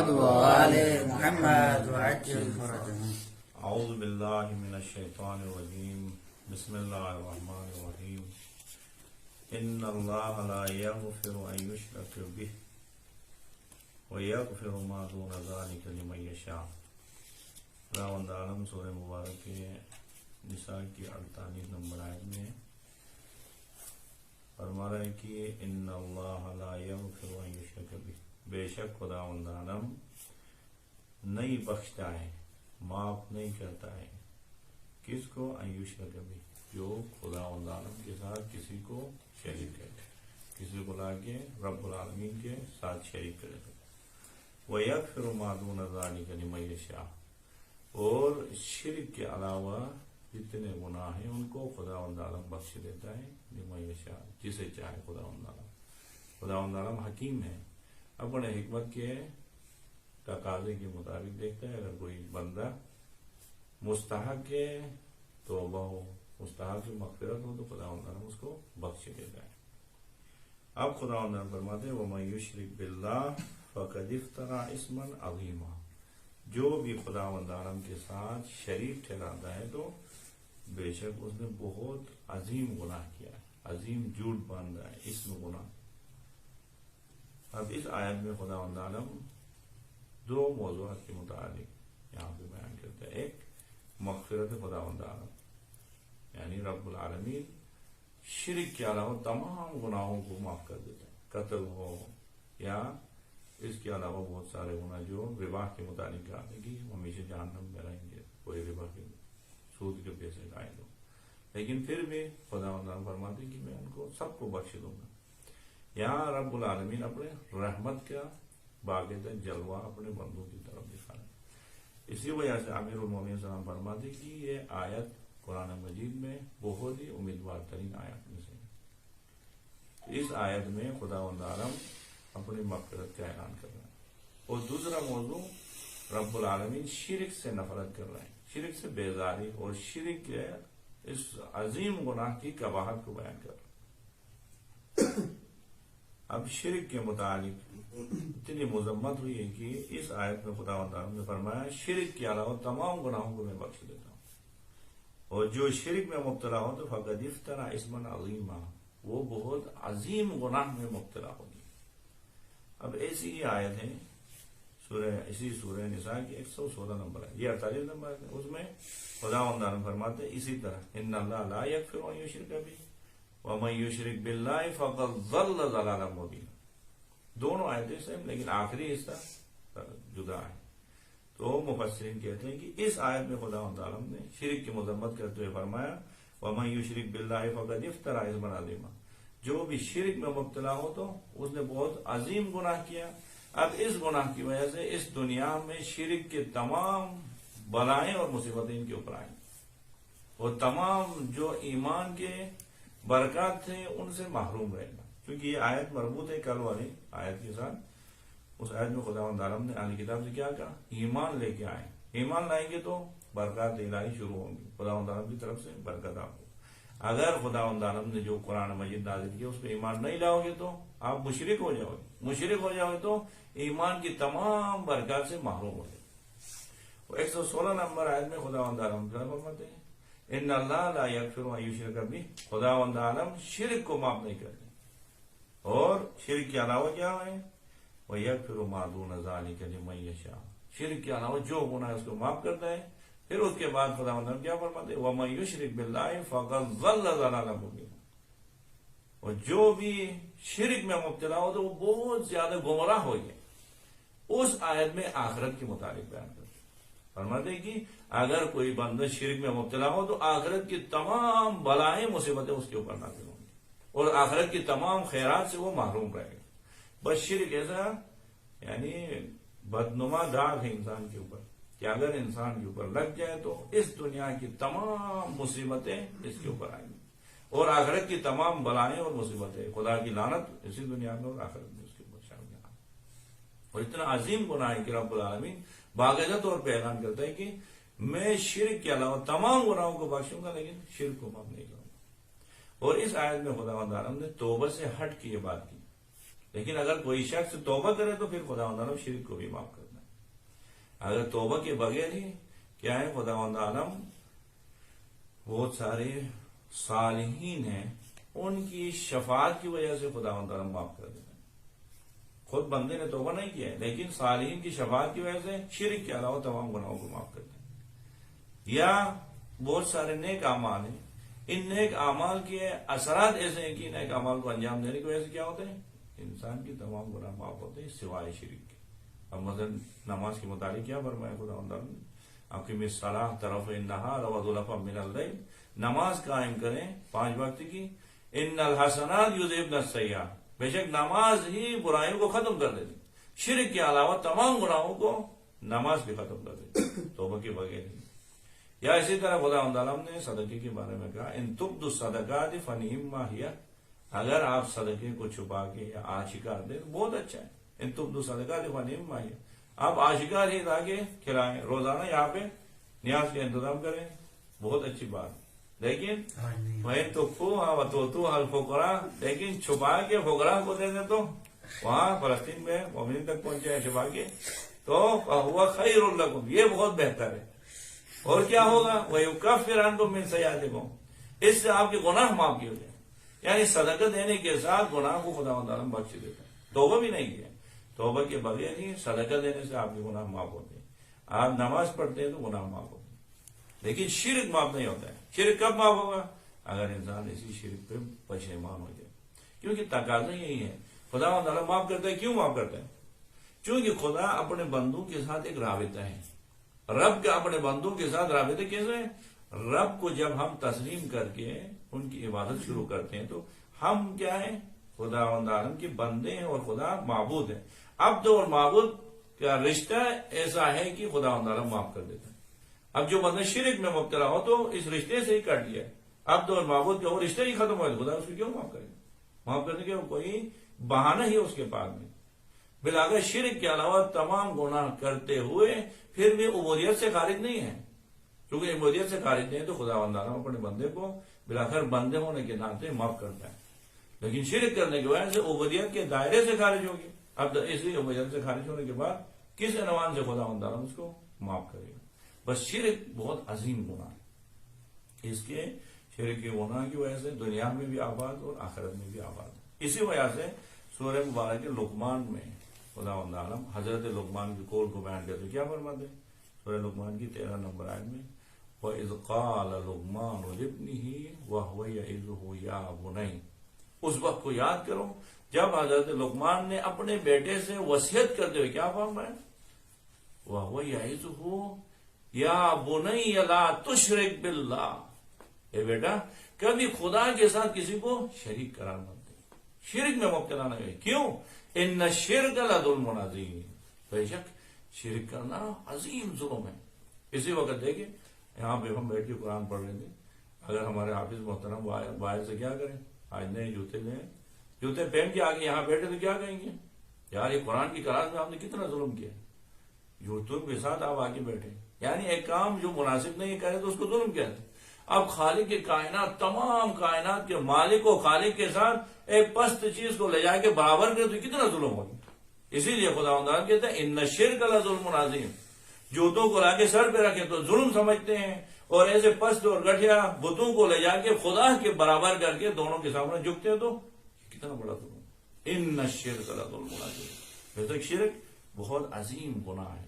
محمد وآل محمد وعجل فرجهم. اعوذ باللہ من الشیطان الرجیم بسم اللہ الرحمن الرحیم ان اللہ لا یغفر ان یشرک بہ ویغفر ما دون ذلک لمن یشاء. خداوند عالم سورہ مبارک کے نساء کی 48 نمبر آیت میں فرما رہا ہے کہ ان اللہ لا یغفر ان یشرک بہ، بے شک خداوند عالم نہیں بخشتا ہے، معاف نہیں کرتا ہے کس کو؟ ان یشرک بہ، جو خداوند عالم کے ساتھ کسی کو شریک کرے، کسی کو لا کے رب العالمین کے ساتھ شریک کرے. وَيَغْفِرُ مَا دُونَ ذَلِكَ لِمَن يَشَاءُ، اور شرک کے علاوہ جتنے گناہ ہیں ان کو خداوند عالم بخش دیتا ہے، لمن یشاء، جسے چاہے. خداوند عالم حکیم ہے، اپنے حکمت کے تقاضے کے مطابق دیکھتا ہے. اگر کوئی بندہ مستحق ہے توبہ ہو، مستحق سے مغفرت ہو، تو خداوند عالم اس کو بخش دیتا ہے. اب خداوند عالم فرماتے ہیں وَمَن يُشْرِكْ بِاللَّهِ فَقَدِ افْتَرَىٰ اسْمًا عَظِيمًا، جو بھی خداوند عالم کے ساتھ شریک ٹھہراتا ہے تو بے شک اس نے بہت عظیم گناہ کیا ہے، عظیم جھوٹ باندھا ہے، اسم گناہ. اب اس آیت میں خداوند عالم دو موضوعات کے متعلق یہاں پہ بیان کرتا ہے. ایک مغفرت خداوند عالم، یعنی رب العالمین شرک کے علاوہ تمام گناہوں کو معاف کر دیتا ہے، قتل ہو یا اس کے علاوہ بہت سارے گناہ جو ربا کے متعلق کہا ہے کہ ہمیشہ جہنم میں رہیں گے، کوئی ربا کے سود کے پیسے قائل ہو، لیکن پھر بھی خداوند عالم فرماتے ہیں کہ میں ان کو سب کو بخش دوں گا. یہاں رب العالمین اپنے رحمت کا باقاعدہ جلوہ اپنے بندوں کی طرف دکھا رہے ہیں. اسی وجہ سے امیر المومنین صلی اللہ علیہ وسلم فرماتے کہ یہ آیت قرآن مجید میں بہت ہی امیدوار ترین آیات میں سے. اس آیت میں خداوند عالم اپنی مغفرت کا اعلان کر رہا ہے. اور دوسرا موضوع رب العالمین شرک سے نفرت کر رہے ہیں، شرک سے بیزاری اور شرک کے اس عظیم گناہ کی قباحت کو بیان کر رہے ہیں. اب شرک کے متعلق اتنی مذمت ہوئی ہے کہ اس آیت میں خداوند عالم نے فرمایا شرک کے علاوہ تمام گناہوں کو میں بخش دیتا ہوں، اور جو شرک میں مبتلا ہو تو فقد افترا اسما عظیما، وہ بہت عظیم گناہ میں مبتلا ہوگی. اب ایسی ہی آیت ہے اسی سورہ نساء کی 116 نمبر ہے، یہ 48 نمبر ہے. اس میں خداوند عالم فرماتے ہیں اسی طرح ان اللہ لا یغفر ان یشرک بہ ومن یشرک باللہ فقد ضل ضلالا مبینا. دونوں آیتیں سیم لیکن آخری حصہ جدا ہے. تو مفسرین کہتے ہیں کہ اس آیت میں خداوند عالم نے شرک کی مذمت کرتے ہوئے فرمایا ومن یشرک باللہ فقد افترا اسما عظیما، جو بھی شرک میں مبتلا ہو تو اس نے بہت عظیم گناہ کیا. اب اس گناہ کی وجہ سے اس دنیا میں شرک کے تمام بلائیں اور مصیبتیں ان کے اوپر آئیں، اور تمام جو ایمان کے برکات تھے ان سے محروم رہے گا. کیونکہ یہ آیت مربوط ہے کل والی آیت کے ساتھ. اس آیت میں خداوند عالم نے اہل کتاب سے کیا کہا؟ ایمان لے کے آئیں، ایمان لائیں گے تو برکات الہی شروع ہوں گی، خداوند عالم کی طرف سے برکت آپ کو. اگر خداوند عالم نے جو قرآن مجید نازل کیا اس پہ ایمان نہیں لاؤ گے تو آپ مشرک ہو جاؤ گے، مشرک ہو جاؤ گے تو ایمان کی تمام برکات سے محروم ہو جائے. 116 نمبر آیت میں خداوند عالم فرماتے ہیں ان اللہ لا یغفر ان یشرک بہ، خداوند عالم شرک کو معاف نہیں کرتے، اور شرک کے علاوہ کیا ہے؟ وَيَغْفِرُ مَا دُونَ ذَلِكَ لِمَن يَشَاءُ، شرک کے علاوہ جو گناہ ہے اس کو معاف کرتا ہے. پھر اس کے بعد خداوند عالم کیا فرماتے ہیں وَمَن يُشْرِكْ بِاللَّهِ فَقَدْ ضَلَّ ضَلَالًا مُبِينًا، اور جو بھی شرک میں مبتلا ہو تو وہ بہت زیادہ گمراہ ہو گئے. اس آیت میں آخرت کے متعلق بیان کرتے ہیں، فرماتے ہیں کہ اگر کوئی بندہ شرک میں مبتلا ہو تو آخرت کی تمام بلائیں مصیبتیں اس کے اوپر نازل ہوں گی، اور آخرت کی تمام خیرات سے وہ محروم رہے گا. بس شرک ایسا یعنی بدنما داغ ہے انسان کے اوپر کہ اگر انسان کے اوپر لگ جائے تو اس دنیا کی تمام مصیبتیں اس کے اوپر آئیں گی، اور آخرت کی تمام بلائیں اور مصیبتیں، خدا کی لعنت اسی دنیا میں اور آخرت میں اس کے اوپر شامل ہے. اور اتنا عظیم گناہ ہے کہ رب العالمین باقاعدہ طور پہ اعلان کرتا ہے کہ میں شرک کے علاوہ تمام گناہوں کو بخشوں گا لیکن شرک کو معاف نہیں کروں گا. اور اس آیت میں خداوند عالم نے توبہ سے ہٹ کی یہ بات کی، لیکن اگر کوئی شخص توبہ کرے تو پھر خداوند عالم شرک کو بھی معاف کرتا ہے. اگر توبہ کے بغیر ہی کیا ہے خداوند عالم بہت سارے صالحین ہیں ان کی شفاعت کی وجہ سے خداوند عالم معاف کر دیتے ہیں. خود بندے نے توبہ نہیں کیا ہے لیکن صالحین کی شفاعت کی وجہ سے شرک کے علاوہ تمام گناہوں کو معاف کرتے ہیں. یا بہت سارے نیک اعمال ہیں، ان نیک اعمال کے اثرات ایسے ہیں کہ نیک اعمال کو انجام دینے کی وجہ سے کیا ہوتے ہیں، انسان کی تمام گناہ معاف ہوتے ہیں سوائے شرک کے. اب مثلا نماز کے متعلق کیا فرمایا خداوند عالم نے، اقیم الصلاۃ طرف النہار وزلفا من اللیل، نماز قائم کریں 5 وقت کی، ان الحسنات یذہبن السیئات، بے شک نماز ہی برائیوں کو ختم کر دیتی، شرک کے علاوہ تمام گناہوں کو نماز بھی ختم کر دیتی توبہ کے بغیر ہی. یا اسی طرح خداوند عالم نے صدقے کے بارے میں کہا ان تبدوا الصدقات فنعما ہی، اگر آپ صدقے کو چھپا کے یا آشکار دیں تو بہت اچھا ہے. ان تبدوا الصدقات فنعما ہی، آپ آشکار ہی لا کے کھلائیں، روزانہ یہاں پہ نیاز کا انتظام کریں، بہت اچھی بات. لیکن وَإِن تُخْفُوهَا وَتُؤْتُوهَا الْفُقَرَاءَ، لیکن چھپا کے فقراء کو دے دیں تو وہاں فلسطین میں مومنین تک پہنچے ہیں چھپا کے تو فَهُوَ خَيْرٌ لَكُمْ، یہ بہت بہتر ہے. اور کیا ہوگا، وَيُكَفِّرْ عَنْكُم مِّن سَيِّئَاتِكُم، اس سے آپ کے گناہ معاف کیے جائیں. یعنی صدقہ دینے کے ساتھ گناہ کو خداوند عالم بخش دیتا ہے. توبہ بھی نہیں کیا، توبہ کے بغیر ہی صدقہ دینے سے آپ کے گناہ معاف ہوتے ہیں. آپ نماز پڑھتے ہیں تو گناہ معاف ہوتے ہیں، لیکن شرک معاف نہیں ہوتا ہے. شرک کب معاف ہوگا، اگر انسان اسی شرک پہ پشیمان ہو جائے. کیونکہ تقاضا یہی ہے، خداوند تعالیٰ معاف کرتا ہے. کیوں معاف کرتا ہے؟ چونکہ خدا اپنے بندوں کے ساتھ ایک رابطہ ہے. رب کا اپنے بندوں کے ساتھ رابطہ کیسے ہے؟ رب کو جب ہم تسلیم کر کے ان کی عبادت شروع کرتے ہیں تو ہم کیا ہیں، خداوند عالم کے بندے ہیں اور خدا معبود ہے. عبد اور معبود کا رشتہ ایسا ہے کہ خداوند عالم معاف کر دیتا ہے. اب جو بندہ شرک میں مبتلا ہو تو اس رشتے سے ہی کٹ دیا ہے، عبد اور معبود کا وہ رشتہ ہی ختم ہو، خدا اس کو کیوں معاف کرے گا؟ معاف کرنے کے کوئی بہانہ ہی اس کے پاس نہیں. بلاگر شرک کے علاوہ تمام گناہ کرتے ہوئے پھر بھی عبودیت سے خارج نہیں ہے. کیونکہ عبودیت سے خارج نہیں ہے تو خداوند عالم اپنے بندے کو بلاخر بندے ہونے کے ناطے معاف کرتا ہے. لیکن شرک کرنے کی وجہ سے عبودیت کے دائرے سے خارج ہوگی. اب اس لیے عبودیت سے خارج ہونے کے بعد کس عنوان سے خداوند عالم اس کو معاف کرے گا؟ بس شرک بہت عظیم گناہ ہے. اس کے شرک کے گناہ کی وجہ سے دنیا میں بھی آباد اور آخرت میں بھی آباد ہے. اسی وجہ سے سورہ مبارک لقمان میں خداوند عالم حضرت لقمان کے قول کو بیان کرتے کیا فرماتے ہیں؟ سورہ لقمان کی 13 نمبر آیت میں وَإِذْ قَالَ لُقْمَانُ لِابْنِهِ وَهُوَ يَعِظُهُ يَا بُنَيَّ، اس وقت کو یاد کرو جب حضرت لقمان نے اپنے بیٹے سے وصیت کرتے ہوئے کیا فرمایا، وَهُوَ يَعِظُهُ یا بنی لا تشرک باللہ، اے بیٹا کبھی خدا کے ساتھ کسی کو شریک قرار مت دے، شرک میں مبتلا نہ ہوئے. کیوں؟ ان الشرک لظلم عظیم، بے شک شرک کرنا عظیم ظلم ہے. اسی وقت دیکھیں یہاں پہ ہم بیٹھ کے قرآن پڑھ رہے تھے، اگر ہمارے حافظ محترم باہر سے کیا کریں، آج نئے جوتے لیں، جوتے پہن کے آگے یہاں بیٹھے تو کیا کہیں گے، یار یہ قرآن کی کلاس میں آپ نے کتنا ظلم کیا، جوتوں کے ساتھ آپ آگے بیٹھے. یعنی ایک کام جو مناسب نہیں کرے تو اس کو ظلم کہتے. اب خالق کے کائنات، تمام کائنات کے مالک و خالق کے ساتھ ایک پست چیز کو لے جا کے برابر کرے تو کتنا ظلم ہوگا. اسی لیے خداوند عالم کہتے ہیں ان الشرک لظلم عظیم، جوتوں کو لا کے سر پہ رکھے تو ظلم سمجھتے ہیں، اور ایسے پست اور گٹھیا بتوں کو لے جا کے خدا کے برابر کر کے دونوں کے سامنے جھکتے ہیں تو کتنا بڑا ظلم. ان الشرک لظلم عظیم، بے شرک بہت عظیم گناہ ہے.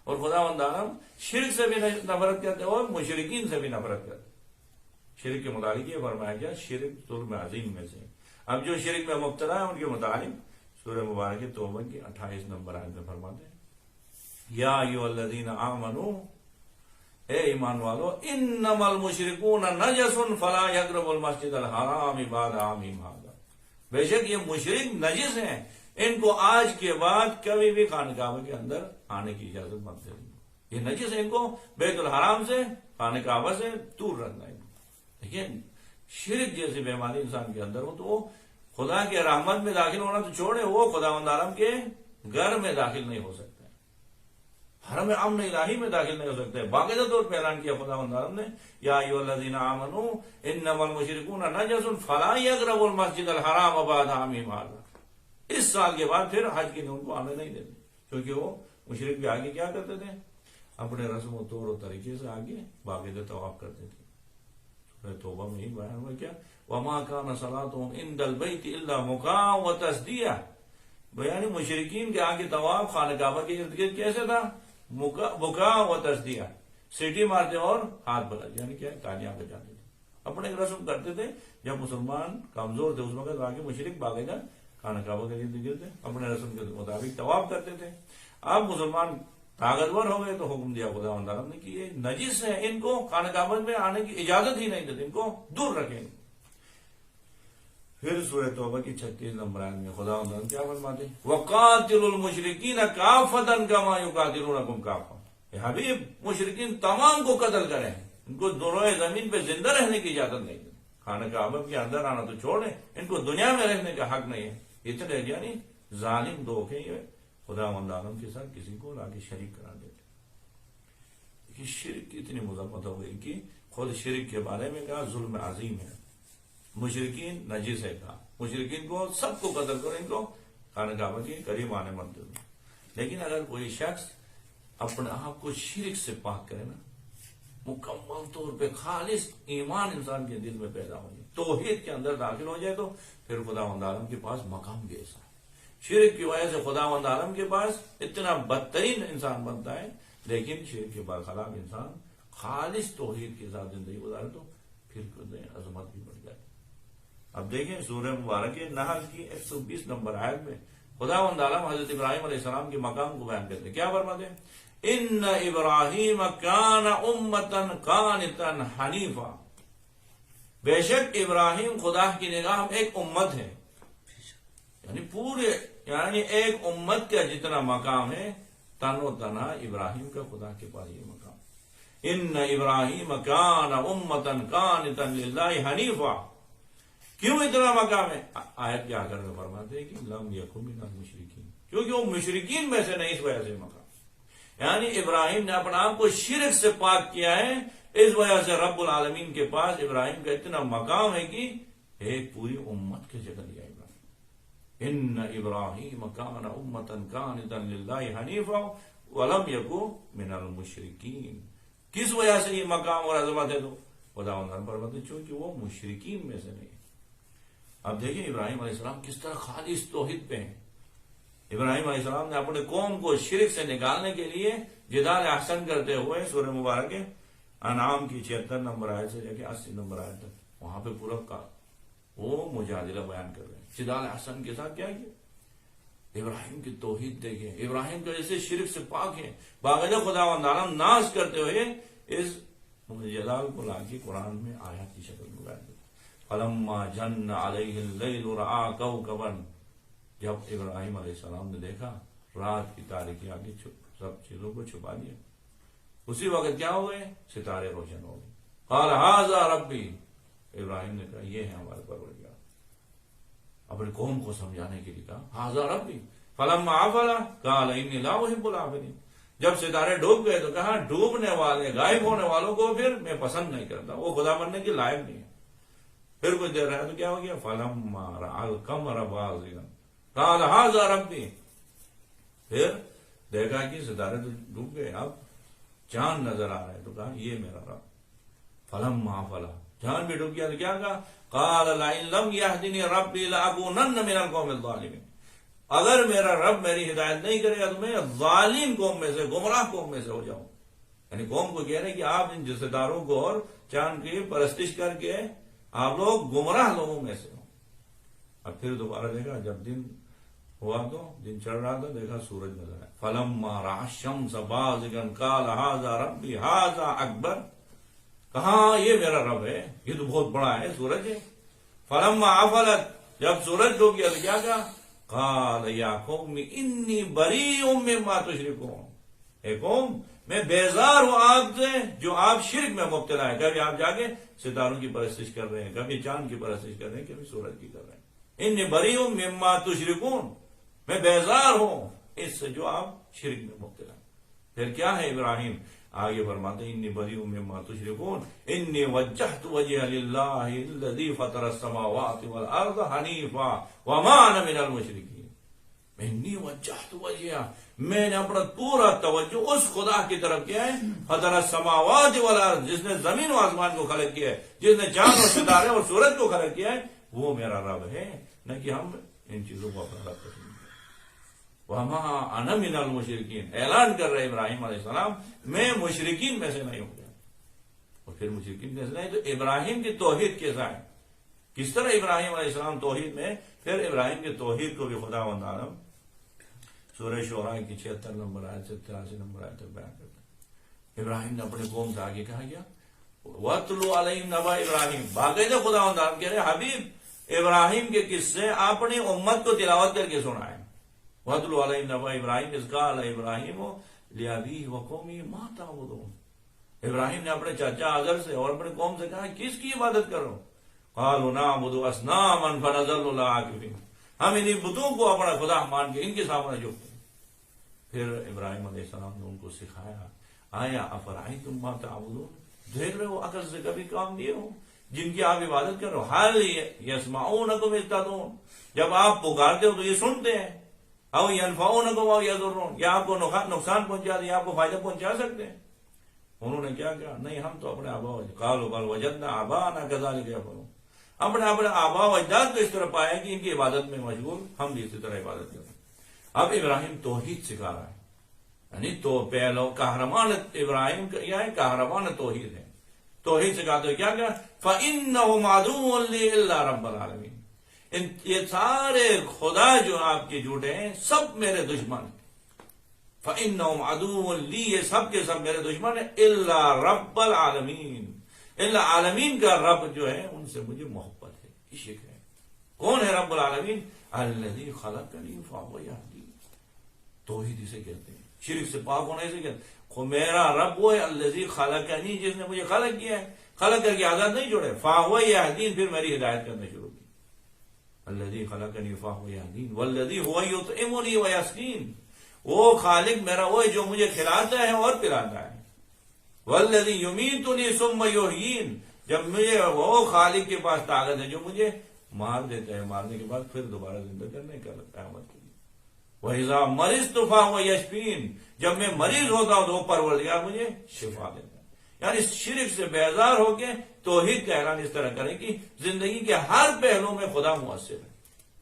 اور خداوند عالم شرک سے بھی نفرت کرتے ہیں اور مشرکین سے بھی نفرت کرتے ہیں. شرک کے متعلق یہ فرمایا گیا شرک ظلم عظیم میں سے. اب جو شرک میں مبتلا ہے ان کے متعلق سورہ مبارک توبہ کی 28 نمبر آیت میں فرماتے ہیں یا ایھا الذین آمنوا، اے ایمان والو، انما المشرکون نجس فلا یقربوا المسجد الحرام بعد عامہم ھذا، بے شک یہ مشرک نجس ہیں، ان کو آج کے بعد کبھی بھی خانقاہ کے اندر آنے کی اجازت مت دیں. یہ نجس ہے، ان کو بیت الحرام سے خانقاہ سے دور رکھنا ہے. لیکن شرک جیسی بیماری انسان کے اندر ہو تو وہ خدا کے رحمت میں داخل ہونا تو چھوڑے، وہ خداوند عالم کے گھر میں داخل نہیں ہو سکتا ہے، حرم امن الہی میں داخل نہیں ہو سکتا ہے. باقاعدہ طور پہ اعلان کیا خداوند عالم نے یا ایھا الذین آمنوا انما المشرکون نجس فلا یقربوا المسجد الحرام بعد عامہم ھذا، اس سال کے بعد پھر حج کے لیے ان کو آنے نہیں دیتے، کیونکہ وہ مشرک بھی آگے کیا کرتے تھے، اپنے رسم و طور و طریقے سے آگے باقاعدہ طواف کرتے تھے. سورہ توبہ میں ہی بیان ہوا کیا وما كان صلاتهم عند البيت الا مكاء وتصديا. یعنی مشرکین کے آگے طواف خانہ کعبہ کے ارد گرد کیسے تھا؟ بکا و تصدیہ، سیٹی مارتے اور ہاتھ بجا، یعنی کیا تالیاں بجاتے تھے. اپنے رسم کرتے تھے. جب مسلمان کمزور تھے اس وقت آگے مشرک باقاعدہ خانہ کعبہ کے ارد گرد اپنے رسم کے مطابق طواف کرتے تھے. اب مسلمان طاقتور ہو گئے تو حکم دیا خدا تعالیٰ نے کہ یہ نجس ہے، ان کو خانہ کعبہ میں آنے کی اجازت ہی نہیں دیتے، ان کو دور رکھیں. پھر سورہ توبہ کی 36 نمبر آیت میں خدا تعالیٰ کیا فرماتے ہیں وَقَاتِلُوا الْمُشْرِكِينَ كَافَّةً كَمَا يُقَاتِلُونَكُمْ كَافَّةً. حبیب مشرکین تمام کو قتل کریں، ان کو دنیا زمین پہ زندہ رہنے کی اجازت نہیں ہے. خانہ کعبہ کے اندر آنا تو چھوڑیں، ان کو دنیا میں رہنے کا حق نہیں ہے. اتنے یعنی ظالم دھوکے یہ خدا عالم کے ساتھ کسی کو لا کے شریک کرا دیتے. یہ شرک اتنی مذمت ہو گئی کہ خود شرک کے بارے میں کہا ظلم عظیم ہے. مشرکین نجس ہے کہا، مشرکین کو سب کو قتل کرو، ان کو خانہ کعبہ کے قریب آنے مت دو. لیکن اگر کوئی شخص اپنے آپ کو شرک سے پاک کرے نا، مکمل طور پہ خالص ایمان انسان کے دل میں پیدا ہو جائے، توحید کے اندر داخل ہو جائے، تو پھر خداوند عالم کے پاس مقام بھی ایسا ہے. شرک کی وجہ سے خداوند عالم کے پاس اتنا بدترین انسان بنتا ہے، لیکن شرک کے برخلاف انسان خالص توحید کے ساتھ زندگی گزارے تو پھر عظمت بھی بڑھ جاتی. اب دیکھیں سورہ مبارک نحل کی 120 نمبر آیت میں خداوند عالم حضرت ابراہیم علیہ السلام کے مقام کو بیان کرتے ہیں. کیا فرماتے ہیں ان ابراہیم کان امتا قانتا حنیفا. بے شک ابراہیم خدا کی نگاہ میں ایک امت ہے، یعنی پورے یعنی ایک امت کا جتنا مقام ہے تن و تنہا ابراہیم کا خدا کے پاس یہ مقام. ان ابراہیم کان امتا قانتا للہ حنیفا. کیوں اتنا مقام ہے؟ آیت کے آخر میں فرماتے ہیں کہ لم یکن من المشرکین، کیونکہ وہ مشرکین میں سے نہیں، اس وجہ سے مقام. یعنی ابراہیم نے اپنا آپ کو شرک سے پاک کیا ہے، اس وجہ سے رب العالمین کے پاس ابراہیم کا اتنا مقام ہے کہ ایک پوری امت کی جگہ لیا ابراہیم. ان ابراہیم کان امتا قانتا للہ حنیفا ولم یکن من المشرکین. کس وجہ سے یہ مقام اور عظمت ہے؟ تو خداوند فرماتے ہیں چونکہ وہ مشرکین میں سے نہیں. اب دیکھیں ابراہیم علیہ السلام کس طرح خالص توحید پہ ہیں. ابراہیم علیہ السلام نے اپنے قوم کو شرک سے نکالنے کے لیے جدال احسن کرتے ہوئے سورہ مبارک انعام کی 76 نمبر آیت سے لے کے 80 نمبر آیت تک وہاں پہ پورا وہ مجادلہ بیان کر رہے ہیں. جدال احسن کے ساتھ کیا کیا؟ ابراہیم کی توحید دیکھیں، ابراہیم کا جیسے شرک سے پاک ہے، باقاعدہ خداوند عالم ناز کرتے ہوئے اس جلال کو لا کے قرآن میں آیات کی شکل میں بیان کرتے. فلما جن علیہ اللیل رأى کوکبا. جب ابراہیم علیہ السلام نے دیکھا رات کی تاریکی آگے سب چیزوں کو چھپا دیا، اسی وقت کیا ہو گئے؟ ستارے روشن ہو گئے. قال ھذا ربی. ابراہیم نے کہا یہ ہے ہمارے پروردگار. اپنے قوم کو سمجھانے کے لیے کہا ھذا ربی. فلما افل قال انی لا احب الافلین. جب ستارے ڈوب گئے تو کہا ڈوبنے والے غائب ہونے والوں کو پھر میں پسند نہیں کرتا، وہ خدا بننے کے لائق نہیں ہے. پھر کچھ دیر رہا تو کیا ہو گیا؟ فلما رأى القمر بازغا قال ھذا ربی. پھر دیکھا کہ ستارے تو ڈوب گئے، اب چاند نظر آ رہا ہے تو کہا یہ میرا رب. فلما افل، چاند بھی ڈوب گیا تو کیا کہا؟ قال لئن لم يهدني ربي لأكونن من القوم الظالمين. اگر میرا رب میری ہدایت نہیں کرے گا تو میں ظالم قوم میں سے، گمراہ قوم میں سے ہو جاؤں. یعنی قوم کو کہہ رہے کہ آپ ان ستاروں کو اور چاند کی پرستش کر کے آپ لوگ گمراہ لوگوں میں سے ہو. اب پھر دوبارہ دیکھا جب دن ہوا تو دن چڑھ رہا تھا، دیکھا سورج نظر آیا. فلما رأى الشمس بازغا قال ھذا ربی ھذا اکبر. کہاں یہ میرا رب ہے، یہ تو بہت بڑا ہے، سورج ہے. فلما افلت، جب سورج ڈوب گیا تو کیا کہا؟ قال یا قوم انی بریء مما تشرکون. اے قوم میں بیزار ہوں آپ سے جو آپ شرک میں مبتلا ہے. کبھی آپ جا کے ستاروں کی پرستش کر رہے ہیں، کبھی چاند کی پرستش کر رہے ہیں، کبھی سورج کی کر رہے ہیں. انی بریء مما تشرکون، میں بیزار ہوں اس سے جو آپ شرک میں مبتلا ہے. پھر کیا ہے ابراہیم آگے فرماتے ہیں انی بریء مما تشرکون انی وجہت وجہی للہ الذی فطر السماوات والارض حنیفا وما انا من المشرکین. انی وجہت وجہی، میں نے اپنا پورا توجہ اس خدا کی طرف کیا ہے فطر السماوات والارض، جس نے زمین و آسمان کو خلق کیا ہے، جس نے چاند اور ستارے اور سورج کو خلق کیا ہے، وہ میرا رب ہے، نہ کہ ہم ان چیزوں کو اپنا رب پسند کریں۔ وَمَا أَنَا مِنَ الْمُشْرِكِينَ، اعلان کر رہے ابراہیم علیہ السلام میں مشرکین میں سے نہیں ہوں گا۔ اور پھر مشرکین میں سے نہیں تو ابراہیم کی توحید کے ساتھ کس طرح ابراہیم علیہ السلام توحید میں، پھر ابراہیم کی توحید کو بھی خداوند عالم سورہ شعراء کی 76 نمبر آیت سے 83 نمبر آیت تک بیان کرتا ہے۔ ابراہیم نے اپنے قوم سے آگے کہا گیا وَاتْلُ عَلَيْهِمْ نَبَأَ ابراہیم، باقاعدہ خداوند عالم کہہ رہے حبیب ابراہیم کے قصے اپنی امت کو تلاوت کر کے سنائیں۔ وَاتْلُ عَلَيْهِمْ نَبَأَ ابراہیم اذ قَالَ إِبْرَاهِيمُ لِأَبِيهِ وَقَوْمِهِ مَا تَعْبُدُونَ، ابراہیم نے اپنے چاچا آزر سے اور اپنے قوم سے کہا کس کی عبادت کرو؟ قَالُوا نَعْبُدُ أَصْنَامًا فَنَظَلُّ لَهَا عَاكِفِينَ، ہم انہیں بتوں کو اپنا خدا مان کے ان کے سامنے جھکتے ہیں۔ پھر ابراہیم علیہ السلام نے ان کو سکھایا آیا افرأیتم ما تعبدون، دیکھ رہے ہو عقل سے کبھی کام لیے ہو جن کی آپ عبادت کر رہے ہو، حال یسمعونکم اذ تدعون، جب آپ پکارتے ہو تو یہ سنتے ہیں، او ینفعونکم او یضرون، یا آپ کو نقصان پہنچا دیں یا آپ کو فائدہ پہنچا سکتے ہیں۔ انہوں نے کیا کہا نہیں ہم تو اپنے آبا قالوا بل وجدنا آباءنا كذلك يفعلون، اپنے آبا و اجداد کو اس طرح پایا کہ ان کی عبادت میں مشغول، ہم بھی اسی طرح عبادت کریں۔ اب ابراہیم توحید سکھا رہا ہے، یعنی تو پہلو قہرمان ابراہیم کیا ہے، قہرمان توحید ہے۔ توحید سکھاتے ہوئے کیا کہا فَإِنَّهُمْ عَدُوٌّ لِّي إِلَّا رَبَّ الْعَالَمِينَ، یہ سارے خدا جو آپ کے جھوٹے ہیں سب میرے دشمن ہیں۔ فَإِنَّهُمْ عَدُوٌّ لِّي، یہ سب کے سب میرے دشمن ہیں، إِلَّا رَبَّ الْعَالَمِينَ، اللہ عالمین کا رب جو ہے ان سے مجھے محبت ہے، عشق ہے۔ کون ہے رب العالمین؟ الذی خلقنی فہو یہدین، توحید اسے کہتے ہیں، شرک سے پاک ہونے سے کہتے ہیں میرا رب وہ ہے الذی خلقنی، جس نے مجھے خلق کیا ہے، خلق کر کے عادت نہیں چھوڑے، فہو یہدین، پھر میری ہدایت کرنا شروع کی۔ الذی خلقنی فہو یہدین والذی هو یطعمنی ویسقین، وہ خالق میرا وہ ہے جو مجھے کھلاتا ہے اور پلاتا ہے۔ والذی یمیتنی ثم یحیین، جب مجھے وہ خالق کے پاس طاقت ہے جو مجھے مار دیتا ہے، مارنے کے بعد پھر دوبارہ زندہ کرنے کا قیامت کے لیے۔ وَإِذَا مَرِضْتُ فَهُوَ یشفین، جب میں مریض ہوتا ہوں تو وہ پروردگار مجھے شفا دیتا ہے۔ یعنی شرک سے بیزار ہو کے توحید کا اعلان اس طرح کریں کہ زندگی کے ہر پہلو میں خدا مؤثر ہے،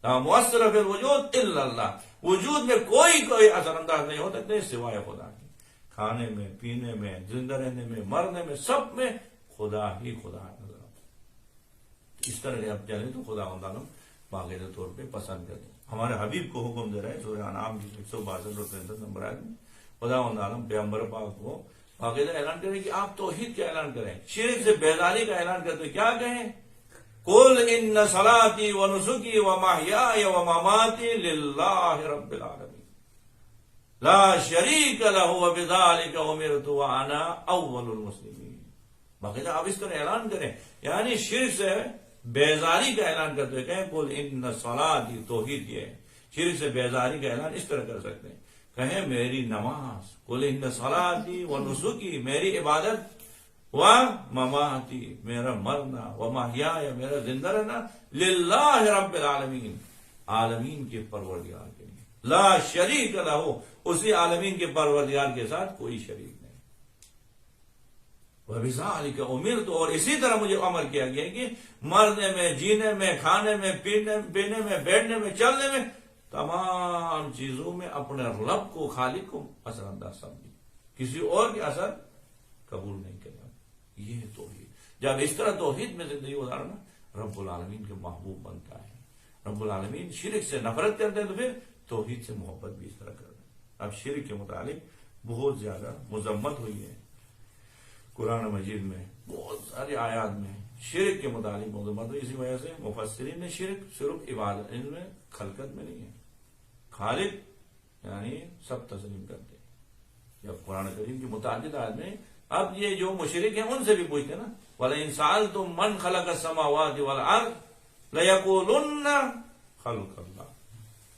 لا مؤثر فی الوجود الا اللہ، وجود میں کوئی اثر انداز نہیں ہو سکتے سوائے خدا کے، کھانے میں، پینے میں، زندہ رہنے میں، مرنے میں، سب میں خدا ہی خدا نظر آتا ہے۔ اس طرح اب چلیں تو خدا عالم باقاعدہ طور پہ پسند کرتے ہیں۔ ہمارے حبیب کو حکم دے رہے ہیں سورہ انعام کی 162 اور 63 نمبر آیت میں، خدا عالم پیغمبر پاک کو باقاعدہ اعلان کریں کہ آپ توحید کا اعلان کریں، شرک سے بیزاری کا اعلان کرتے کیا کہیں قل ان صلاتي ونسكي ومحياي ومماتي لله رب العالمين لا شريك له وبذلك امرت وانا اول المسلمين۔ باقاعدہ آپ اس طرح اعلان کریں، یعنی شرک سے بیزاری کا اعلان کرتے ہوئے کہیں قل ان صلاتي، توحید یہ ہے، شرک سے بیزاری کا اعلان اس طرح کر سکتے ہیں، کہیں میری نماز، قل ان صلاتي ونسكي، میری عبادت، وَمَمَاتِي، میرا مرنا، وَمَحْيَايَ، میرا زندہ رہنا، لِلَّهِ رَبِّ الْعَالَمِينَ، عالمین کے پروردگار کے لیے، لا شریک لہ، اسی عالمین کے پروردگار کے ساتھ کوئی شریک نہیں۔ وَبِذَلِكَ أُمِرْتُ، اور اسی طرح مجھے امر کیا گیا کہ مرنے میں، جینے میں، کھانے میں، پینے میں، بیٹھنے میں، چلنے میں، تمام چیزوں میں اپنے رب کو، خالق کو اثر انداز سمجھے، کسی اور کے اثر قبول نہیں کرنا۔ یہ ہے توحید۔ جب اس طرح توحید میں زندگی گزارنا رب العالمین کے محبوب بنتا ہے۔ رب العالمین شرک سے نفرت کرتے ہیں تو پھر توحید سے محبت بھی اس طرح کرتے ہیں۔ اب شرک کے متعلق بہت زیادہ مذمت ہوئی ہے قرآن مجید میں، بہت ساری آیات میں شرک کے متعلق مذمت ہوئی، اسی وجہ سے مفسرین نے شرک صرف عبادت، ان میں خلقت میں نہیں ہے، خالق یعنی سب تسلیم کرتے ہیں۔ جب قرآن کریم کی متعدد آیات میں اب یہ جو مشرک ہیں ان سے بھی پوچھتے نا وَلَئِن سَأَلْتُم مَّن خَلَقَ السَّمَاوَاتِ وَالْأَرْضَ لَيَقُولُنَّ خَلْقَ اللَّهِ،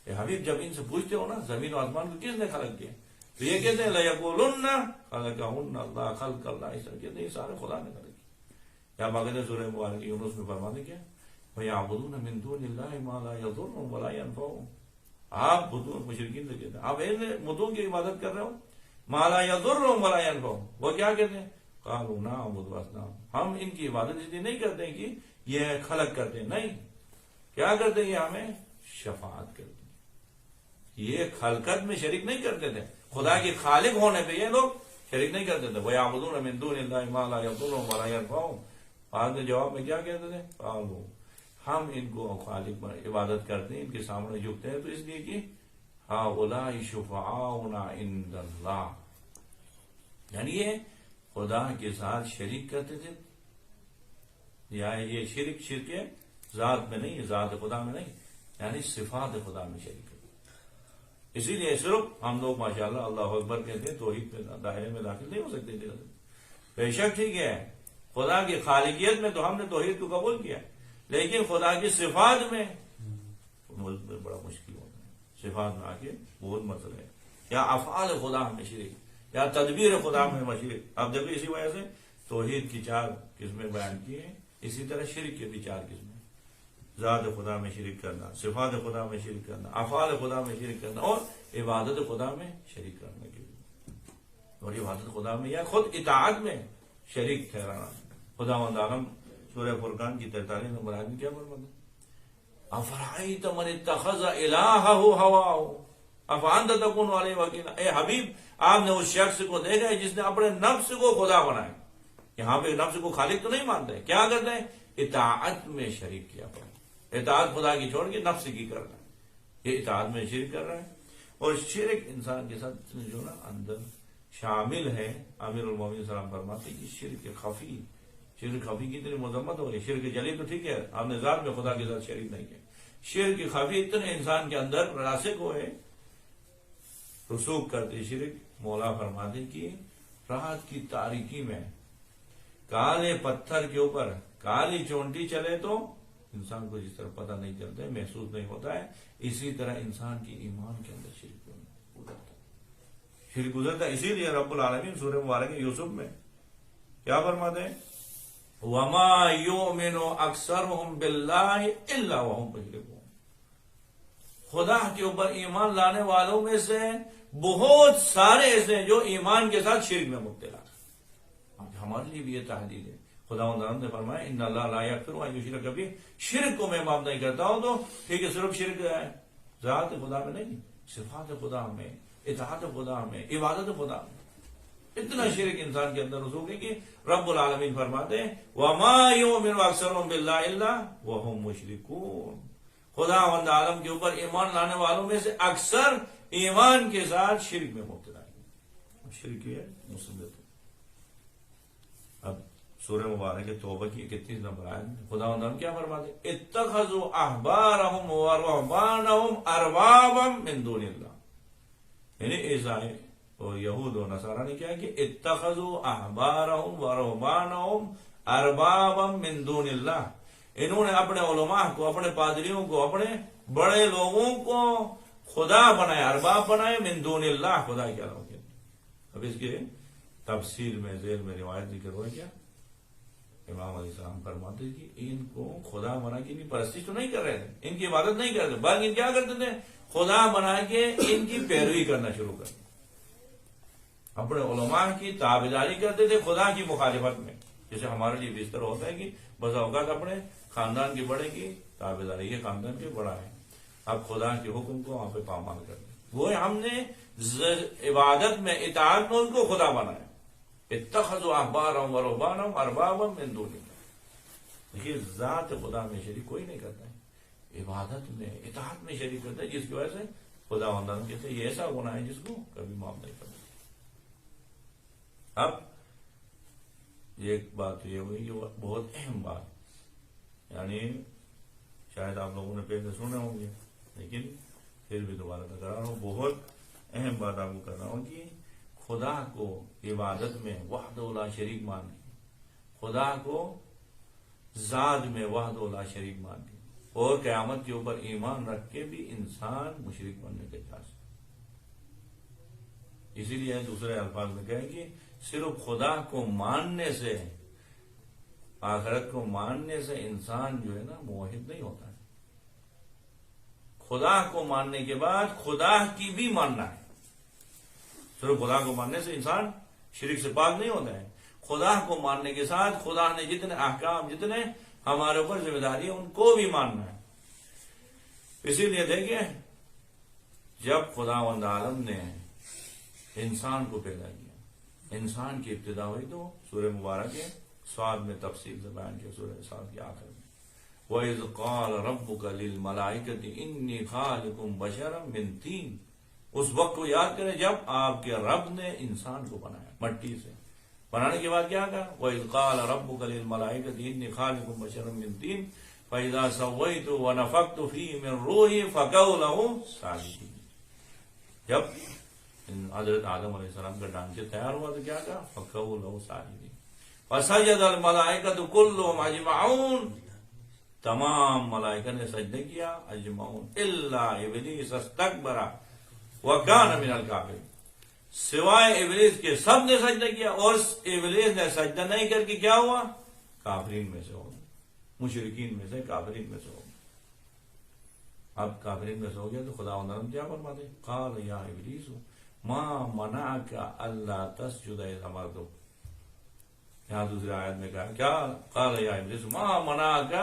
اے حبیب جب ان سے پوچھتے ہو نا زمین و آسمان کو کس نے خلق کیا، تو یہ کہتے ہیں لَيَقُولُنَّ خَلَقَهُنَّ اللَّهُ خَلْقَ اللَّهِ، اس طرح کہتے ہیں یہ سارے خدا نے خلق کیا۔ یا باقاعدہ سورہ مبارکہ یونس میں فرماتے کیا وَيَعْبُدُونَ مِن دُونِ اللَّهِ مَا لَا يَضُرُّهُمْ وَلَا يَنفَعُهُمْ، آپ بتوں مشرکین سے کہتے ہیں آپ بتوں کی عبادت کر رہے ہو، ما لا یضرهم ولا ينفعهم، وہ کیا کہتے ہیں؟ قالوا نعبد الاصنام، ہم ان کی عبادت اس لیے نہیں کرتے کہ یہ خلق کرتے ہیں، نہیں، کیا کرتے ہیں؟ یہ ہمیں شفاعت کرتے ہیں۔ یہ خلقت میں شریک نہیں کرتے تھے، خدا کے خالق ہونے پہ یہ لوگ شریک نہیں کرتے تھے۔ وَيَعْبُدُونَ مِن دُونِ اللَّهِ مَا لَا يَضُرُّهُمْ وَلَا يَنفَعُهُمْ، بعد میں جواب میں کیا کہتے تھے؟ قالوا، ہم ان کو خالق پر عبادت کرتے ہیں، ان کے سامنے جھکتے ہیں، تو اس لیے کہ هَؤُلَاءِ شُفَعَاؤُنَا عِندَ اللَّهِ، یعنی یہ خدا کے ساتھ شریک کرتے تھے، یا یہ شرک ذات میں نہیں، ذات خدا میں نہیں، یعنی صفات خدا میں شریک کرتے۔ اسی لیے صرف ہم لوگ ماشاءاللہ اللہ اکبر کہتے ہیں، توحید میں دائرے میں داخل نہیں ہو سکتے تھے۔ بے شک ٹھیک ہے، خدا کی خالقیت میں تو ہم نے توحید کو قبول کیا، لیکن خدا کی صفات میں بڑا مشکل ہوتا ہے، صفات میں آ کے بہت مسئلہ ہے، یا افعال خدا میں شریک، یا تدبیر خدا میں مشرک۔ اب دیکھو اسی وجہ سے توحید کی 4 قسمیں بیان کی ہیں، اسی طرح شرک کی بھی 4 قسمیں، ذات خدا میں شریک کرنا، صفات خدا میں شریک کرنا، افعال خدا میں شریک کرنا، اور عبادت خدا میں شریک کرنے کے لیے، اور عبادت خدا میں یا خود اطاعت میں شریک ٹھہرانا۔ خدا مند عالم سورہ فرقان کی 43 نمبر آیت میں کیا فرماتا ہے؟ افرأیت من اتخذ الہہ ہواہ افانت تکون علیہ وکیلا، اے حبیب آپ نے اس شخص کو دیکھا ہے جس نے اپنے نفس کو خدا بنایا۔ یہاں پہ نفس کو خالق تو نہیں مانتے، کیا کرتے ہیں؟ اطاعت میں شریک کیا پڑا، اطاعت خدا کی چھوڑ کے نفس کی کر رہا ہے، یہ اطاعت میں شرک کر رہا ہے۔ اور شرک انسان کے ساتھ جو نا اندر شامل ہے، امیر المومنین سلام فرماتے ہیں کہ شرک خفی، شرک خفی کی اتنی مذمت ہو گئی، شرک جلی تو ٹھیک ہے، آپ نے ذات میں خدا کے ساتھ شریک نہیں کیا، شرک خفی اتنے انسان کے اندر راسخ ہوئے، رسوخ کرتے شرک۔ مولا فرماتے کہ رات کی تاریکی میں کالے پتھر کے اوپر کالی چونٹی چلے تو انسان کو جس طرح پتہ نہیں چلتا ہے، محسوس نہیں ہوتا ہے، اسی طرح انسان کی ایمان کے اندر شرک گزرتا ہے، شرک گزرتا ہے۔ اسی لیے رب العالمین سورہ مبارک یوسف میں کیا فرماتے ہیں؟ وَمَا يُؤْمِنُ أَكْثَرُهُمْ بِاللَّهِ إِلَّا وَهُمْ مُشْرِكُونَ، خدا کے اوپر ایمان لانے والوں میں سے بہت سارے ایسے ہیں جو ایمان کے ساتھ شرک میں مبتلا ہیں۔ ہمارے لیے بھی یہ تحدید ہے، خدا نے فرمایا ان اللہ لا یغفر ان یشرک بہ، شرک کو میں معاف نہیں کرتا ہوں، تو ٹھیک ہے صرف شرک ہے ذات خدا میں نہیں، صفات خدا میں، اطاعت خدا میں، عبادت خدا میں، اتنا شرک انسان کے اندر رسوخ ہے کہ رب العالمین فرماتے ہیں وما یؤمن اکثرهم باللہ الا وهم مشرکون، خدا وند عالم کے اوپر ایمان لانے والوں میں سے اکثر ایمان کے ساتھ شرک میں مبتلا ہے، شرک ہے مصیبت۔ اب سورہ مبارک توبہ کی 31 نمبر آیت میں خدا وند کیا فرماتے ہیں؟ اتخذوا احبارهم ورهبانهم اربابا من دون اللہ، یعنی عیسائی اور یہود و نصارہ نے کیا کہ اتخذوا احبارهم ورهبانهم اربابا من دون اللہ، انہوں نے اپنے علماء کو، اپنے پادریوں کو، اپنے بڑے لوگوں کو خدا بنایا، ارباب بنائے، من دون اللہ، خدا کے علاوہ۔ اب اس کے تفصیل میں ذیل میں روایت ذکر ہوا کیا؟ امام علیہ السلام فرماتے کہ ان کو خدا بنا کے بھی پرستش تو نہیں کر رہے تھے، ان کی عبادت نہیں کرتے، بلکہ کیا کرتے تھے؟ خدا بنا کے ان کی پیروی کرنا شروع کر، اپنے علماء کی تابعداری کرتے تھے خدا کی مخالفت میں، جیسے ہمارے لیے بھی اس طرح ہوتا ہے کہ بس اوقات اپنے خاندان کے بڑے کی تابعداری، یہ خاندان کے بڑا ہے، اب خدا کے حکم کو وہاں پہ پامال کر دیں، وہ ہم نے عبادت میں اطاعت میں ان کو خدا بنایا۔ اتخذوا احبارهم ورهبانهم اربابا من دون اللہ، دیکھیے ذات خدا میں شریک کوئی نہیں کرتا ہے، عبادت میں اطاعت میں شریک کرتا ہے، جس کی وجہ سے خدا وندان کہتے ہیں یہ ایسا گناہ ہے جس کو کبھی معاف نہیں کرتا۔ اب ایک بات تو یہ ہوئی کہ بہت اہم بات، یعنی شاید آپ لوگوں نے پہلے سنے ہوں گے لیکن پھر بھی دوبارہ بتا رہا ہوں، بہت اہم بات آپ کو کر رہا ہوں کہ خدا کو عبادت میں وحدہ لا شریک مان کے، خدا کو ذات میں وحدہ لا شریک مان کے، اور قیامت کے اوپر ایمان رکھ کے بھی انسان مشرک بننے کے چانس۔ اسی لیے دوسرے الفاظ میں کہیں کہ صرف خدا کو ماننے سے، آخرت کو ماننے سے انسان جو ہے نا موحد نہیں ہوتا ہے، خدا کو ماننے کے بعد خدا کی بھی ماننا ہے. صرف خدا کو ماننے سے انسان شرک سے پاک نہیں ہوتا ہے. خدا کو ماننے کے ساتھ خدا نے جتنے احکام، جتنے ہمارے اوپر ذمہ داری ہے، ان کو بھی ماننا ہے. اسی لیے دیکھیں، جب خداوند عالم نے انسان کو پیدا کیا، انسان کی ابتدا ہوئی تو سورہ مبارک ہے صاد میں تفصیل سے بیان کیا، سورہ صاد کے آخر میں وَإِذْ قَالَ رَبُّكَ لِلْمَلَائِكَةِ إِنِّي خَالِقٌ بَشَرًا مِنْ طِينٍ. اس وقت کو یاد کریں جب آپ کے رب نے انسان کو بنایا مٹی سے. بنانے کے بعد کیا کہا؟ وَإِذْ قَالَ رَبُّكَ لِلْمَلَائِكَةِ إِنِّي خَالِقٌ بَشَرًا مِنْ طِينٍ فَإِذَا سَوَّيْتُ وَنَفَخْتُ فِيهِ مِنْ رُوحِي فَقَعُوا لَهُ سَاجِدِينَ. جب حضرت آدم علیہ السلام کا ڈھانچے تیار ہوا تو کیا کہا؟ فَقَعُوا لَهُ سَاجِدِينَ فَسَجَدَ الْمَلَائِكَةُ كُلُّهُمْ أَجْمَعُونَ. تمام ملائکہ نے سجدہ کیا اجمعون الا ابلیس استکبر وکان من الکافرین. سوائے ابلیس کے سب نے سجدہ کیا، اور ابلیس نے سجدہ نہیں کر کے کیا ہوا؟ کافرین میں سے ہو گیا، مشرکین میں سے، کافرین میں سے ہو گیا. اب کافرین میں سے ہو گیا تو خدا نے کیا فرماتے؟ قال یا ابلیس ما منعک الا تسجد اذ امرتک. یہاں دوسری آیت میں کہا کیا؟ قال یا ابلیس ما منعک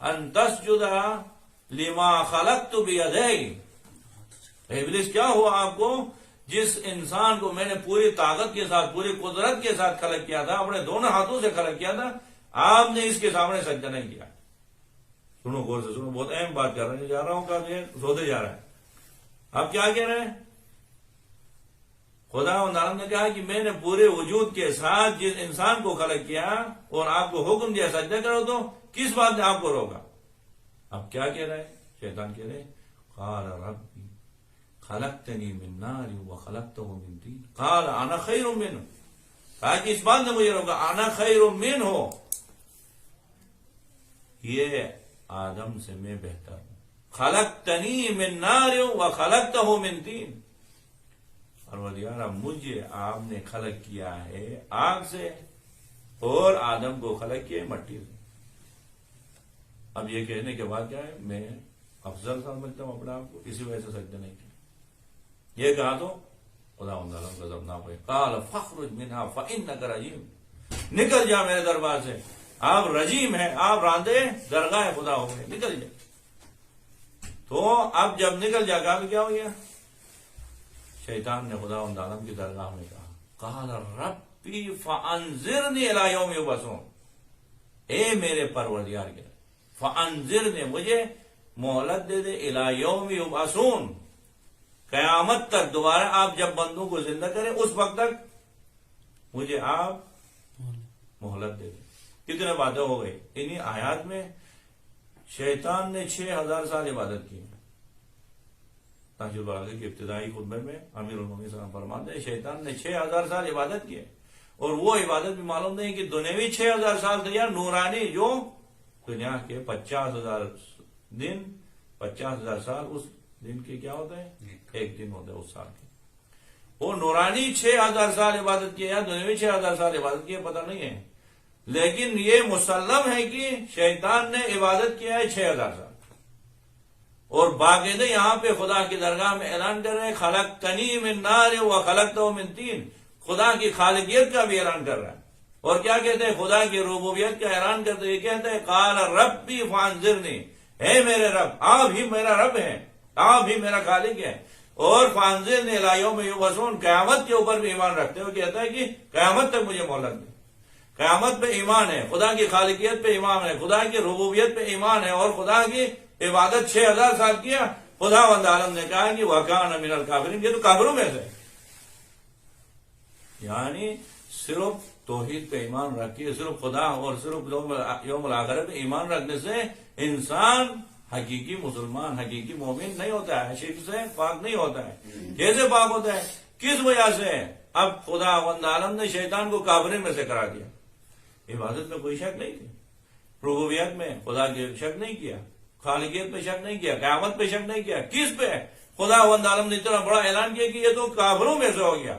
ان تسجد لما خلقت بیدی. ابلیس کیا ہوا آپ کو جس انسان کو میں نے پوری طاقت کے ساتھ، پوری قدرت کے ساتھ خلق کیا تھا، اپنے دونوں ہاتھوں سے خلق کیا تھا، آپ نے اس کے سامنے سجدہ نہیں کیا. سنو غور سے سنو، بہت اہم بات کر رہے ہیں، جا رہا ہوں کہ سوتے جا رہا ہے. آپ کیا کہہ رہے ہیں؟ خدا عالم نے کہا کہ میں نے پورے وجود کے ساتھ جس انسان کو خلق کیا اور آپ کو حکم دیا سجدہ کرو، تو کس بات نے آپ کو روکا؟ اب کیا کہہ رہے ہیں؟ شیطان کہہ رہے قال ربی خلقتنی من نار وخلقتہ من طین قال انا خیر منہ. کہا کہ اس بات نے مجھے روکا، انا خیر منہ، یہ آدم سے میں بہتر ہوں. خلقتنی من نار وخلقتہ من طین. پروردگار مجھے آپ نے خلق کیا ہے آگ سے اور آدم کو خلق کیا ہے مٹی سے. اب یہ کہنے کے بعد کیا ہے؟ میں افضل سمجھتا ہوں اپنے آپ کو، اسی وجہ سے سجدہ نہیں کیا. یہ کہا تو خدا غضب نہ ہوئے. قال فاخرج منها فانک رجیم. نکل جا میرے دربار سے، آپ رجیم ہیں، آپ راندے درگاہ خدا ہو گئے، نکل جا. تو اب جب نکل جا گا کیا ہو گیا؟ شیطان نے خدا عالم کی درگاہ میں کہا قال ربی فانظرنی الی یوم یبعثون. اے میرے پروردگار کے فانظرنی، مجھے مہلت دے دے، الی یوم یبعثون، قیامت تک، دوبارہ آپ جب بندوں کو زندہ کریں اس وقت تک مجھے آپ مہلت دے دیں. کتنے باتیں ہو گئی انہی آیات میں. شیطان نے 6000 سال عبادت کی. تاج البلاغہ کی ابتدائی خطبے میں امیر المومنین صلی اللہ علیہ وسلم فرماتے ہیں شیطان نے 6000 سال عبادت کی، اور وہ عبادت بھی معلوم نہیں کہ دنیاوی 6000 سال تھے یا نورانی جو دنیا کے 50,000 دن، 50,000 سال، اس دن کے کیا ہوتا ہے؟ ایک دن ہوتا ہے اس سال کے. وہ نورانی 6000 سال عبادت کیا یا دنیاوی 6000 سال عبادت کی پتہ نہیں ہے، لیکن یہ مسلم ہے کہ شیطان نے عبادت کیا ہے 6000 سال. اور باقاعدہ یہاں پہ خدا کی درگاہ میں اعلان کر رہے ہیں خلقتنی من نار وخلقتہ من طین. خدا کی خالقیت کا بھی اعلان کر رہا ہے. اور کیا کہتے ہیں؟ خدا کی ربوبیت کا اعلان کرتے ہوئے کہتے ہیں قال ربی فانظرنی، اے میرے رب، آپ ہی میرا رب ہیں، آپ ہی میرا خالق ہے. اور فانظرنی الی یوم یبعثون، قیامت کے اوپر بھی ایمان رکھتے ہوئے کہتا ہے کہ قیامت تک مجھے مہلت دے. قیامت پہ ایمان ہے، خدا کی خالقیت پہ ایمان ہے، خدا کی ربوبیت پہ ایمان ہے، اور خدا کی عبادت 6000 سال کیا. خدا عالم نے کہا کہ وَكَانَ مِنَ الْكَافِرِينَ، یہ تو کافروں میں سے. یعنی صرف توحید پہ ایمان رکھ کے، صرف خدا اور صرف یوم الآخرہ پہ ایمان رکھنے سے انسان حقیقی مسلمان، حقیقی مومن نہیں ہوتا ہے، شرک سے پاک نہیں ہوتا ہے. کیسے پاک ہوتا ہے؟ کس وجہ سے؟ اب خدا عالم نے شیطان کو کافرین میں سے کرا دیا. عبادت میں کوئی شک نہیں تھی، ربوبیت میں خدا کے شک نہیں کیا، خالقیت پہ شک نہیں کیا، قیامت پہ شک نہیں کیا. کس پہ؟ خدا عالم نے اتنا بڑا اعلان کیا کہ یہ تو کافروں میں سے ہو گیا.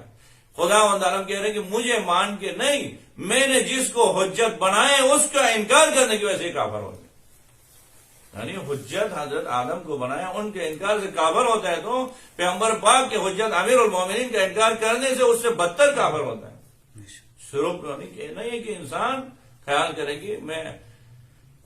خدا عالم کہہ رہے کہ مجھے مان کے نہیں، میں نے جس کو حجت بنائے اس کا انکار کرنے کی وجہ سے کافر ہو گیا. یعنی حجت حضرت آدم کو بنایا، ان کے انکار سے کافر ہوتا ہے تو پیغمبر پاک کے حجت امیر المومنین کا انکار کرنے سے اس سے بدتر کافر ہوتا ہے۔ صرف نہیں ہے کہ انسان خیال کرے کہ میں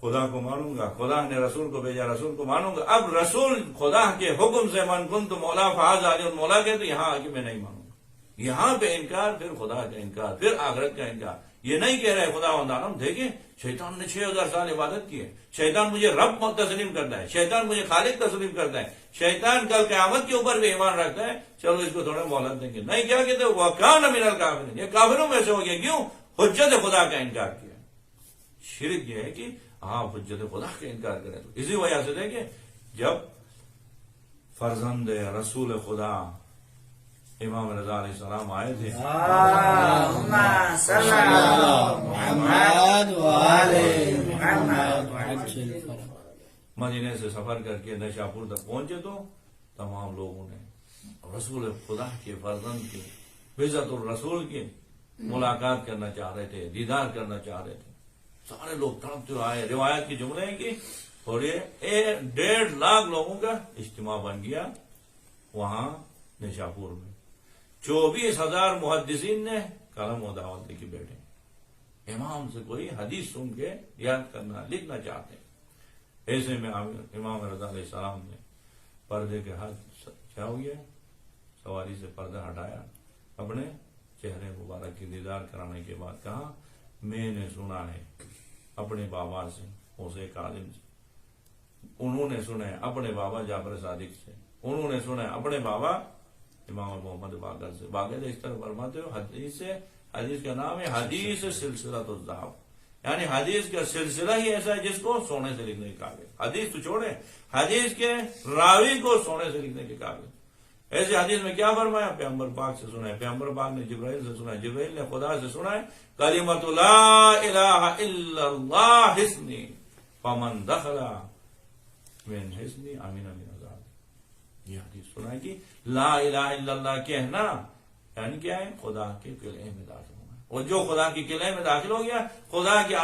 خدا کو مانوں گا، خدا نے رسول کو بھیجا، رسول کو مانوں گا، اب رسول خدا کے حکم سے من کنت مولا فاز علی مولا کہ تو یہاں آ کے میں نہیں مانوں گا، یہاں پہ انکار، پھر خدا کا انکار، پھر آخرت کا انکار۔ یہ نہیں کہہ رہے خدا عالم دیکھیں شیطان نے 6000 سال عبادت کی ہے، شیطان مجھے رب تسلیم کرتا ہے، شیطان مجھے خالق تسلیم کرتا ہے، شیطان کل قیامت کے اوپر بھی ایمان رکھتا ہے، چلو اس کو تھوڑا مہلت دیں گے۔ نہیں کیا کہتے وَكَانَ مِنَ الْكَافِرِينَ، یہ کافروں میں سے ہو گیا، کیوں؟ حجت خدا کا انکار کیا۔ شرک یہ ہے کہ آپ حجت خدا کا انکار کریں، تو اسی وجہ سے دیکھیں جب فرزند رسول خدا امام رضا علیہ السلام آئے تھے، اللہم صل علی محمد وآل محمد، مدینے سے سفر کر کے نیشاپور تک پہنچے تو تمام لوگوں نے رسول خدا کے فرزند کی بذات الرسول کی ملاقات کرنا چاہ رہے تھے، دیدار کرنا چاہ رہے تھے، سارے لوگ تڑپتے ہوئے آئے۔ روایت کی جملے ہیں کہ اور یہ 1.5 لاکھ لوگوں کا اجتماع بن گیا وہاں نیشاپور میں، 24,000 محدثین نے قلم و دعوت لے کے بیٹھے، امام سے کوئی حدیث سن کے یاد کرنا لکھنا چاہتے ہیں۔ ایسے میں امام رضا علیہ السلام نے پردے کے ہاتھ کیا ہو گیا، سواری سے پردہ ہٹایا، اپنے چہرے مبارک کی دیدار کرانے کے بعد کہا میں نے سنا ہے اپنے بابا سے حسین کاظم سے، انہوں نے سنا ہے اپنے بابا جعفر صادق سے، انہوں نے سنا ہے اپنے بابا امام محمد باقر سے۔ باقر اس طرح فرماتے ہو حدیث کا نام ہے حدیث سلسلۃ الذہب، یعنی حدیث کا سلسلہ ہی ایسا ہے جس کو سونے سے لکھنے کے قابل، حدیث تو چھوڑے حدیث کے راوی کو سونے سے لکھنے کے قابل۔ ایسے حدیث میں کیا فرمایا، پیغمبر پاک سے سنا ہے، پیغمبر پاک نے جبرائیل سے سنا ہے، جبرائیل نے خدا سے سنا ہے، کلمۃ لا الہ الا اللہ حصنی فمن دخل من حصنی امن من عذاب۔ یہ حدیث سنا ہے کہ لا الہ الا اللہ کہنا یعنی کیا ہے، خدا کے قلعے میں داخل ہونا، اور جو خدا کے قلعے میں داخل ہو گیا خدا کے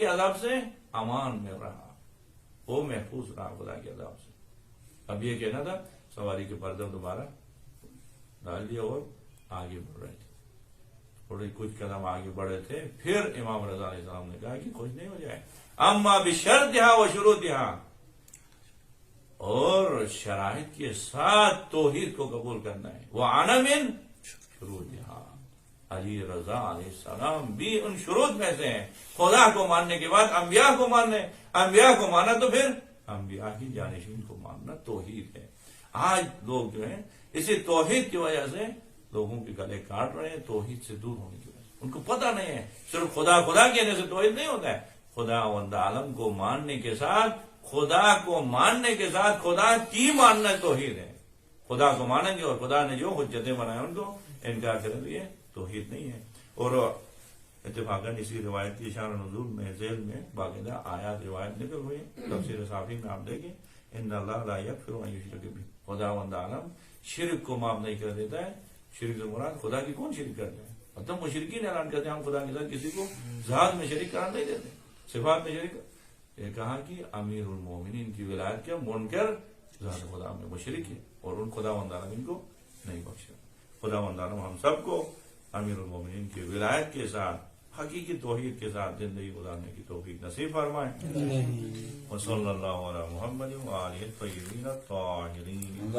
عذاب سے امان میں رہا، وہ محفوظ رہا خدا کے عذاب سے۔ اب یہ کہنا تھا سواری کے پردے دوبارہ ڈال دیا اور آگے بڑھ رہے تھے، تھوڑے کچھ قدم آگے بڑھے تھے، پھر امام رضا علیہ السلام نے کہا کہ خوش نہیں ہو جائے، اما بشرطہا و شروطہا، اور شرائط کے ساتھ توحید کو قبول کرنا ہے، وَأَنَا مِن شروطہا، علی رضا علیہ السلام بھی ان شروط میں سے ہیں۔ خدا کو ماننے کے بعد انبیاء کو ماننے، انبیاء کو مانا تو پھر انبیاء کی جانشین کو ماننا توحید ہے۔ آج لوگ جو ہیں اسی توحید کی وجہ سے لوگوں کے گلے کاٹ رہے ہیں، توحید سے دور ہونے کی وجہ سے، ان کو پتہ نہیں ہے صرف خدا کہنے سے توحید نہیں ہوتا ہے، خدا وند عالم کو ماننے کے ساتھ، خدا کو ماننے کے ساتھ خدا کی ماننا توحید ہے۔ خدا کو مانیں گے اور خدا نے جو حجتیں بنائیں ان کو انکار کریں تو یہ توحید نہیں ہے۔ اور اتفاقاً اسی روایت کی شان نزول میں ذیل میں باقاعدہ آیات روایت نکل ہوئی ہے، تفسیر صافی میں آپ دیکھیں ان اللہ لا یغفر ان یشرک بہ، خدا وند عالم شرک کو معاف نہیں کر دیتا ہے۔ شرک سے مراد خدا کی کون شرک کرتے ہیں، مطلب مشرکین اعلان کرتے ہیں ہم خدا کے ساتھ کسی کو ذات میں شریک قرار نہیں دیتے، صفات میں شریک۔ یہ کہا کہ امیر المومنین کی ولایت کے منکر ذات خدا میں مشرک ہے، اور ان خدا وند عالم ان کو نہیں بخشا۔ خدا وند عالم ہم سب کو امیر المومنین کی ولایت کے ساتھ حقیقی توحید کے ساتھ زندگی گزارنے کی توفیق نصیب فرمائے۔ وصلی اللہ علی محمد وآلہ الطیبین الطاہرین۔